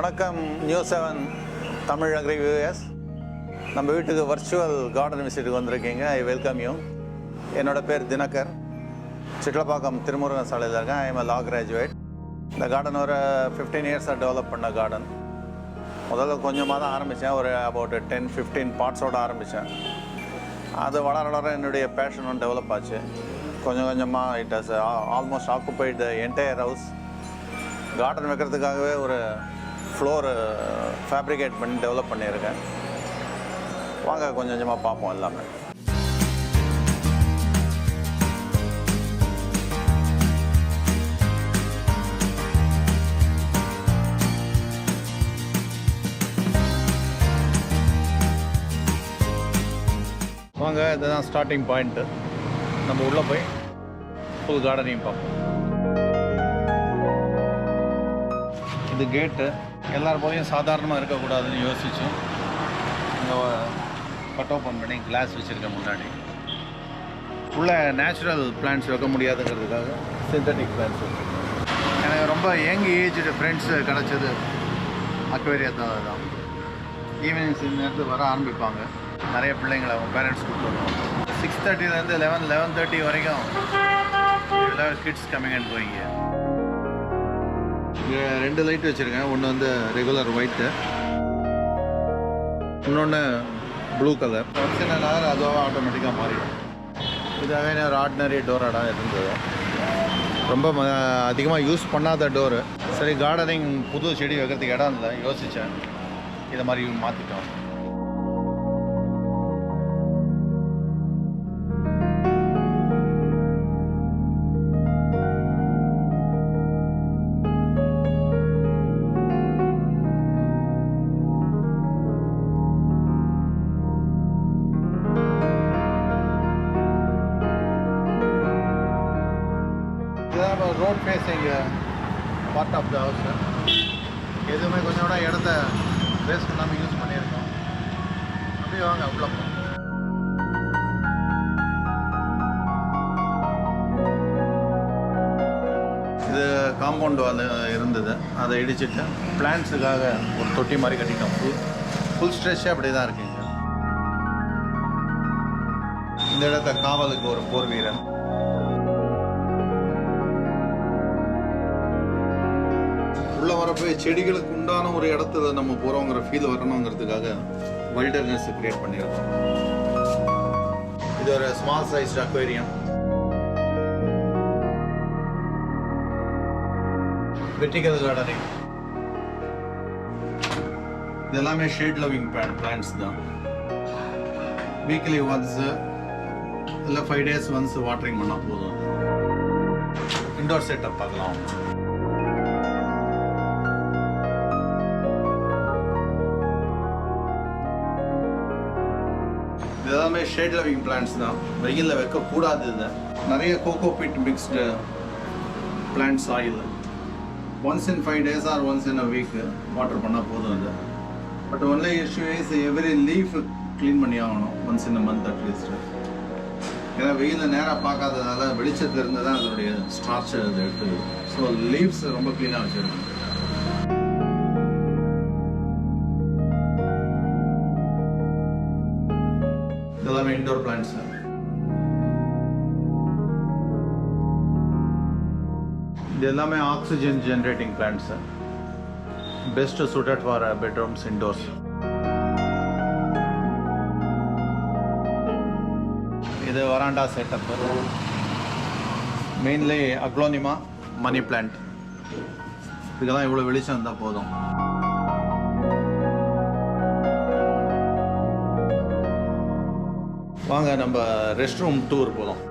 வணக்கம் News7 Tamil Agri viewers. நம்ம வீட்டுக்கு வர்ச்சுவல் கார்டன் விசிட்டுக்கு வந்திருக்கீங்க. I welcome you. என்னோட பேர் தினகர். சிட்லப்பாக்கம் திருமுருகன் சாலையில் இருக்கேன். I am law graduate. இந்த கார்டன் ஒரு 15 இயர்ஸாக டெவலப் பண்ண கார்டன். முதல்ல கொஞ்சமாக தான் ஆரம்பித்தேன். ஒரு அபவுட் 10-15 பார்ட்ஸோடு ஆரம்பித்தேன். அது வளர வளர என்னுடைய பேஷனும் டெவலப் ஆச்சு. கொஞ்சம் கொஞ்சமாக it has almost occupied the entire house. Garden வைக்கிறதுக்காகவே ஒரு ஃப்ளோர் ஃபேப்ரிகேட் பண்ணி டெவலப் பண்ணியிருக்கேன். வாங்க கொஞ்சம் கொஞ்சமாக பார்ப்போம் எல்லாமே. வாங்க, இதுதான் ஸ்டார்டிங் பாயிண்ட்டு. நம்ம உள்ளே போய் ஃபுல் கார்டனையும் பார்ப்போம். இது கேட்டு எல்லார் போலையும் சாதாரணமாக இருக்கக்கூடாதுன்னு யோசித்தோம். இங்கே கட் ஓப்பன் பண்ணி கிளாஸ் வச்சுருக்கேன். முன்னாடி உள்ள நேச்சுரல் பிளான்ட்ஸ் வைக்க முடியாதுங்கிறதுக்காக சிந்தட்டிக் பிளான்ட்ஸ் வச்சுருக்கேன். எனக்கு ரொம்ப யங் ஏஜ்டு ஃப்ரெண்ட்ஸு கிடச்சது அக்வேரியத்தில் தான். ஈவினிங்ஸ் இந்த நேரத்துக்கு வர ஆரம்பிப்பாங்க. நிறைய பிள்ளைங்களை அவங்க பேரண்ட்ஸ் கூப்பிட்டு வருவாங்க. 6:30 11:30 வரைக்கும் கிட்ஸ் கம்மிங் அண்ட் கோயிங். இங்கே 2 லைட் வச்சுருக்கேன். ஒன்று வந்து ரெகுலர் ஒயிட்டு, இன்னொன்று ப்ளூ கலர். சில நேரம் அதுவாக ஆட்டோமேட்டிக்காக மாறிடும். இதாகவே ஒரு ஆர்டினரி டோராடாக இருந்தது. ரொம்ப அதிகமாக யூஸ் பண்ணாத டோரு. சரி, கார்டனிங் புது செடி வைக்கிறதுக்கு இடம் இல்லை, யோசித்தேன். இதை மாதிரி மாற்றிட்டோம். Road facing part of the house. எதுவுமே கொஞ்சம் கூட இடத்த வேஸ்ட் பண்ணாமல் யூஸ் பண்ணியிருக்கோம். அப்படியே வாங்க உள்ள போகும். இது காம்பவுண்ட் வால் இருந்தது, அதை இடிச்சிட்டு பிளான்ட்ஸுக்காக ஒரு தொட்டி மாதிரி கட்டிட்டோம். ஃபுல் ஸ்ட்ரெச்சே அப்படி தான் இருக்குங்க. இந்த இடத்த காவலுக்கு ஒரு போர் வீரன். உள்ளே வரப்போ செடிகளுக்கு உண்டான ஒரு இடத்துல நம்ம போகிறோங்கிற ஃபீல் வரணுங்கிறதுக்காக வைல்டர்னஸ் கிரியேட் பண்ணியிருக்கோம். இது ஒரு small size aquarium. Vertical gardening. இது எல்லாமே ஷேட் லவிங் பிளான்ட்ஸ் தான். வீக்லி ஒன்ஸ் இல்லை 5 days ஒன்ஸ் வாட்டரிங் பண்ணால் போதும். இண்டோர் செட்டப் பார்க்கலாம். எல்லாமே ஷேட் லவிங் பிளான்ட்ஸ் தான். வெயிலில் வைக்கக்கூடாது. இது நிறைய cocopeat mixed plant soil. Once in 5 days or once in a week water பண்ணால் போதும். அது but only issue is every leaf clean பண்ணி ஆகணும் once in a month at least. ஏன்னா வெயிலில் நேராக பார்க்காததால வெளிச்சத்தில் இருந்து தான் அதனுடைய ஸ்டார்ச் அது எடுத்துது. ஸோ லீவ்ஸ் ரொம்ப க்ளீனாக வச்சுருக்கணும். எல்லாமே இன்டோர் பிளான்ட்ஸ். இது எல்லாமே oxygen generating plants. Best suited for bedrooms indoors. இது வராண்டா setup. Mainly aglaonema money plant. இதுக்கெல்லாம் இவ்வளோ வெளிச்சம் இருந்தால் போதும். வாங்க நம்ம ரெஸ்ட் ரூம் டூர் போகலாம்.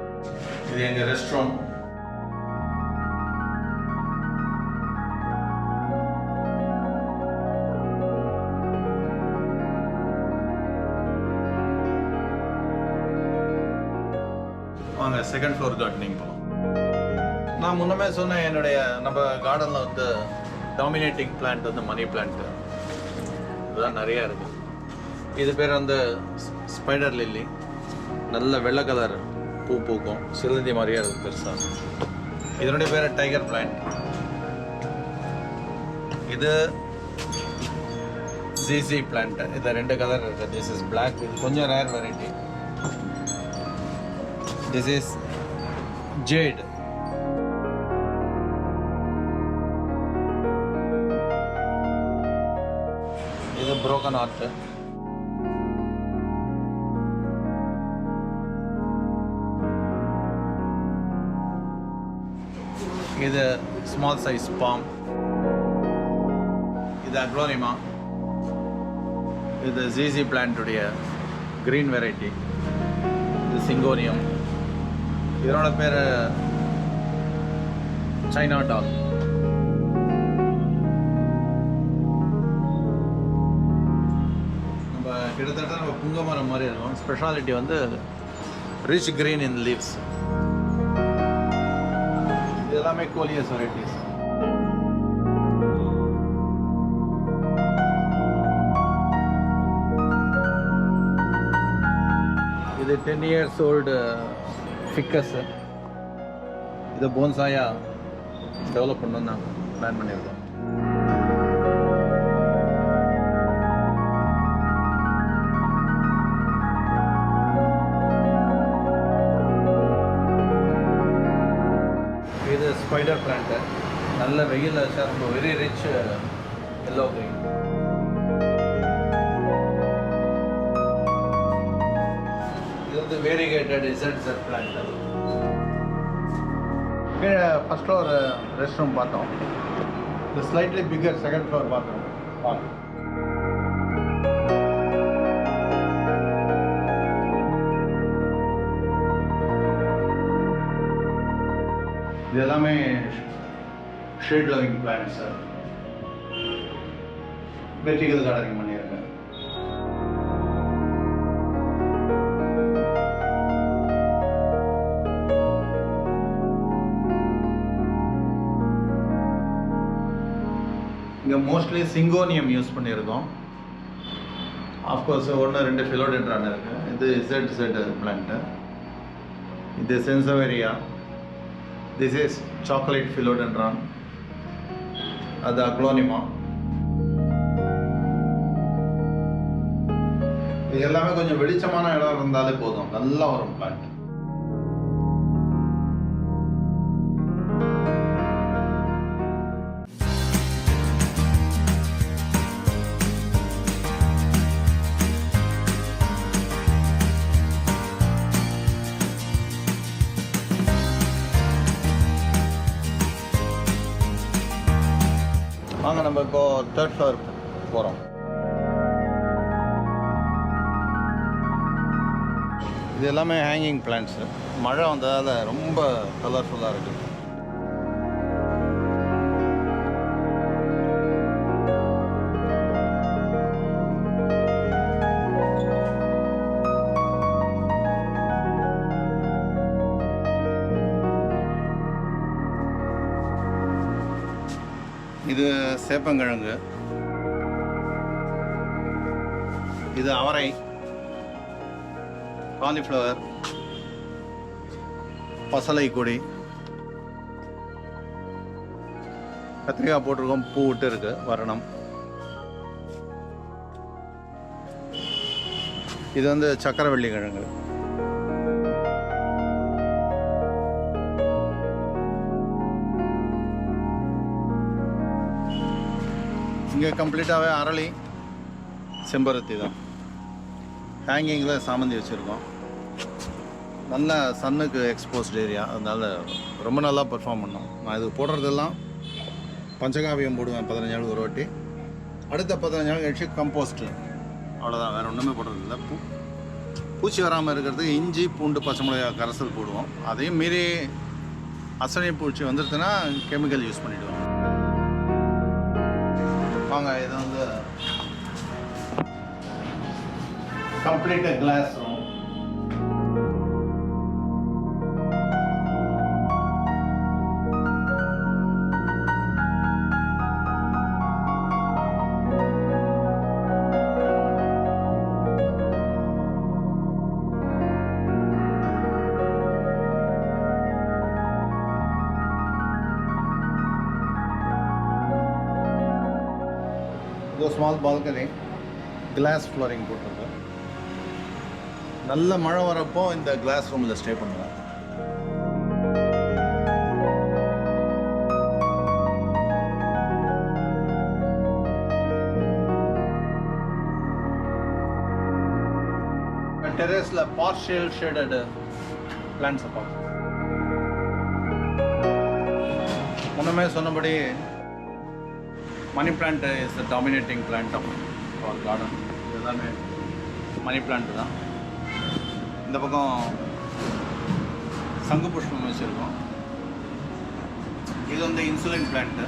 இது எங்கள் ரெஸ்ட் ரூம். வாங்க செகண்ட் ஃப்ளோர் கார்டனிங் போகலாம். நான் முன்னமே சொன்னேன், என்னுடைய நம்ம கார்டனில் வந்து டாமினேட்டிங் பிளான்ட் வந்து மணி பிளான்ட். இதுதான் நிறையா இருக்குது. இது பேர் வந்து ஸ்பைடர் லில்லி. நல்ல வெள்ளை கலர் பூ பூக்கும், சிலந்தி மாதிரியே இருக்கும் பெருசாக. இதனுடைய பேர் டைகர் பிளான்ட். இது ZZ plant. The red color. This is black. Konja rare variety. This is jade. This is broken heart. This is a small size palm. This is aglonema. This is the ZZ plant today, green variety. This is syngonium. This is China dog. Speciality is rich green in leaves. These are coleus varieties. This is 10 years old ficus. This is bonsai develop plan. This is spider plant. Very rich yellow green. This is the variegated ZZ plant. First floor restroom bathroom. The slightly bigger second floor bathroom. These are shade loving plants. Vertical gardening. Mostly syngonium use பண்ணிருக்கோம். Of course one or two philodendron இருக்கு. இது ZZ plant. இது Sansevieria. This is chocolate philodendron. அது aglonema. இது எல்லாமே கொஞ்சம் வெளிச்சமான இடம் இருந்தாலே போதும். நல்லா வரும் plant. வாங்க நம்ம இப்போ தேர்ட் ஃப்ளோர் போகிறோம். இது எல்லாமே ஹேங்கிங் பிளான்ட்ஸு. மழை வந்ததால் ரொம்ப கலர்ஃபுல்லாக இருக்குது. இது சேப்பங்கிழங்கு, இது அவரை, காலிஃப்ளவர், பசலை கொடி, கத்திரிக்காய் போட்டிருக்கோம், பூ விட்டு இருக்கு, வரணம். இது வந்து சக்கரவள்ளி கிழங்கு. இங்கே கம்ப்ளீட்டாகவே அரளி, செம்பருத்தி தான். ஹேங்கிங்கில் சாமந்தி வச்சுருக்கோம். நல்ல சன்னுக்கு எக்ஸ்போஸ்ட் ஏரியா, அதனால் ரொம்ப நல்லா பெர்ஃபார்ம் பண்ணோம். நான் இது போடுறதெல்லாம் பஞ்சகாவியம் போடுவேன் 15 நாள் ஒரு வாட்டி. அடுத்த 15 நாள் கழிச்சு கம்போஸ்ட்டு, அவ்வளோதான். வேறு ஒன்றுமே போடுறதில்ல. பூச்சி வராமல் இருக்கிறதுக்கு இஞ்சி, பூண்டு, பச்சை மிளகாய் கரைசல் போடுவோம். அதையும் மீறி அசனி பூச்சி வந்துடுதுன்னா கெமிக்கல் யூஸ் பண்ணிவிடுவோம். வாங்க, இது வந்து complete glass room. Small balcony. Glass flooring போட்டிருக்கோம். நல்ல மழை வரப்போ இந்த கிளாஸ் ரூமில் ஸ்டே பண்ணுவேன். Terrace partial shaded plants apart. முன்னமே சொன்னபடி money plant is the dominating plant of our garden. இது எல்லாமே மணி பிளான்ட் தான். இந்த பக்கம் சங்கு புஷ்பம் வச்சுருக்கோம். இது வந்து இன்சுலின் பிளான்ட்டு.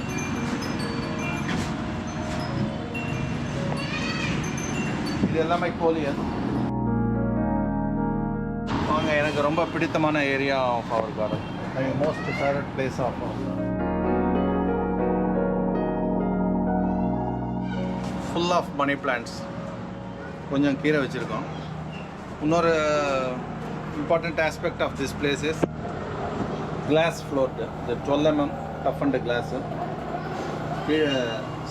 இது எல்லாமே கோலியர். வாங்க, எனக்கு ரொம்ப பிடித்தமான area of our garden. My most favourite place of full of money plants. கொஞ்சம் கீரை வச்சுருக்கோம். இன்னொரு important aspect of this place is glass floored. இந்த 12 mm டஃப் அண்ட் கிளாஸு கீழே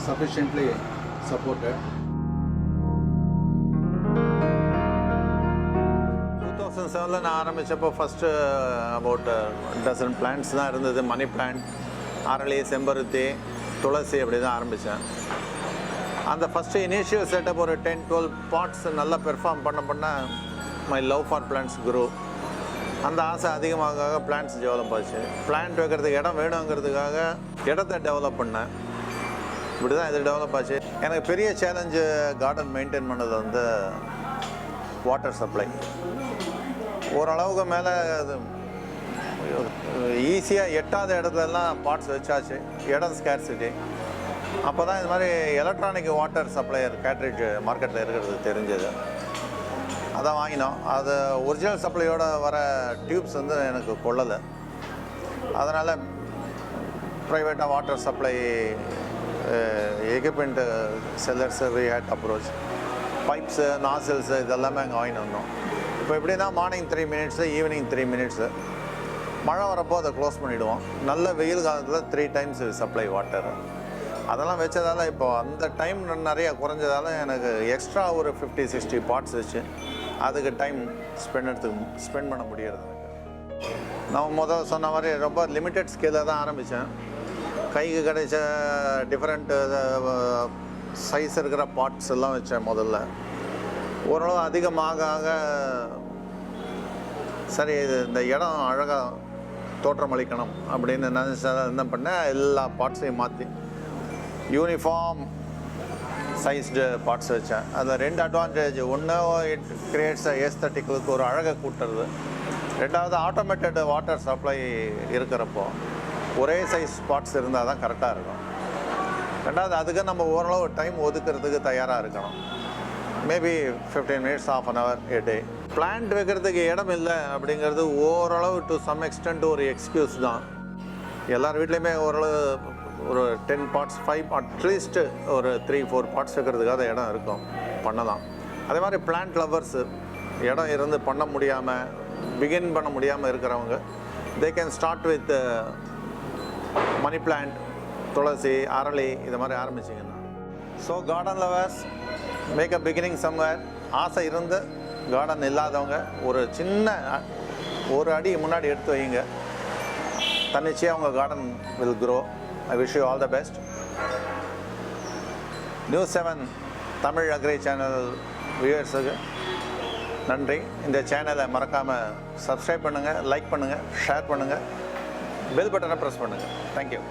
சஃபிஷியன்ட்லி சப்போர்ட்டட். 2007 நான் ஆரம்பித்தப்போ ஃபஸ்ட்டு அபவுட் டசன் பிளான்ட்ஸ் தான் இருந்தது. மணி பிளான்ட், அரளி, செம்பருத்தி, துளசி அப்படி தான் ஆரம்பித்தேன். அந்த ஃபஸ்ட்டு இனிஷியல் செட்டப் ஒரு 10-12 பாட்ஸ் நல்லா பெர்ஃபார்ம் பண்ண my love for plants grow. அந்த ஆசை அதிகமாக பிளான்ட்ஸ் டெவலப் ஆச்சு. பிளான்ட் வைக்கிறதுக்கு இடம் வேணுங்கிறதுக்காக இடத்த டெவலப் பண்ணேன். இப்படி தான் இது டெவலப் ஆச்சு. எனக்கு பெரிய சேலஞ்சு கார்டன் மெயின்டைன் பண்ணது வந்து வாட்டர் சப்ளை. ஓரளவுக்கு மேலே அது ஈஸியாக எட்டாத இடத்துலலாம் பாட்ஸ் வச்சாச்சு. இடம் ஸ்கேர்சிட்டி. அப்போ தான் இது மாதிரி எலக்ட்ரானிக் வாட்டர் சப்ளையர் கேட்ரேஜ் மார்க்கெட்டில் இருக்கிறது தெரிஞ்சது. அதான் வாங்கினோம். அது ஒரிஜினல் சப்ளையோடு வர டியூப்ஸ் வந்து எனக்கு கொள்ளலை. அதனால் ப்ரைவேட்டாக water supply equipment sellers we had approach. Pipes, nozzles இதெல்லாமே அங்கே வாங்கிட்டு வந்தோம். இப்போ எப்படின்னா மார்னிங் 3 minutes, ஈவினிங் 3 minutes. மழை வரப்போ அதை க்ளோஸ் பண்ணிவிடுவோம். நல்ல வெயில் காலத்தில் 3 times சப்ளை வாட்டர். அதெல்லாம் வச்சதால் இப்போ அந்த டைம் நிறைய குறைஞ்சதால் எனக்கு எக்ஸ்ட்ரா ஒரு 50-60 பாட்ஸ் வச்சு அதுக்கு டைம் ஸ்பெண்ட் பண்ண முடியாது. நான் முதல் சொன்ன மாதிரி ரொம்ப லிமிட்டட் ஸ்கேலில் தான் ஆரம்பித்தேன். கைக்கு கிடைச்ச டிஃப்ரெண்ட் சைஸ் இருக்கிற பாட்ஸ் எல்லாம் வச்சேன் முதல்ல. ஓரளவு அதிகமாக சரி இது இந்த இடம் அழகாக தோற்றமளிக்கணும் அப்படின்னு நினச்சா என்ன பண்ணேன், எல்லா பாட்ஸையும் மாற்றி யூனிஃபார்ம் சைஸ்டு பாட்ஸ் வச்சேன். அதில் 2 அட்வான்டேஜ். ஒன்று, இட் கிரியேட்ஸ் ஏஸ்தட்டிக்கு ஒரு அழகை கூட்டுறது. ரெண்டாவது, ஆட்டோமேட்டட் வாட்டர் சப்ளை இருக்கிறப்போ ஒரே சைஸ் பாட்ஸ் இருந்தால் தான் கரெக்டாக இருக்கும். ரெண்டாவது, அதுக்கு நம்ம ஓரளவு டைம் ஒதுக்கிறதுக்கு தயாராக இருக்கணும். Maybe 15 minutes, half an hour a day. Plant வைக்கிறதுக்கு இடம் இல்லை அப்படிங்கிறது ஓரளவு டு சம் எக்ஸ்டென்ட் ஒரு எக்ஸ்கியூஸ் தான். எல்லார் வீட்லேயுமே ஓரளவு ஒரு 10 parts, 5 அட்லீஸ்ட்டு ஒரு 3-4 parts வைக்கிறதுக்காக இடம் இருக்கும், பண்ணலாம். அதே மாதிரி பிளான்ட் லவர்ஸு இடம் இருந்து பண்ண முடியாமல், பிகின் பண்ண முடியாமல் இருக்கிறவங்க they can start with money plant, துளசி, அரளி இது மாதிரி ஆரம்பிச்சிங்கன்னா. So garden lovers, make a beginning somewhere. ஆசை இருந்து கார்டன் இல்லாதவங்க ஒரு சின்ன ஒரு அடி முன்னாடி எடுத்து வைங்க. தன்னிச்சையாக உங்கள் garden will grow. I wish you all the best. News7 Tamil Agri channel viewers நன்றி. இந்த சேனலை மறக்காமல் சப்ஸ்கிரைப் பண்ணுங்கள், லைக் பண்ணுங்கள், ஷேர் பண்ணுங்கள், பெல் பட்டனை ப்ரெஸ் பண்ணுங்கள். தேங்க்யூ.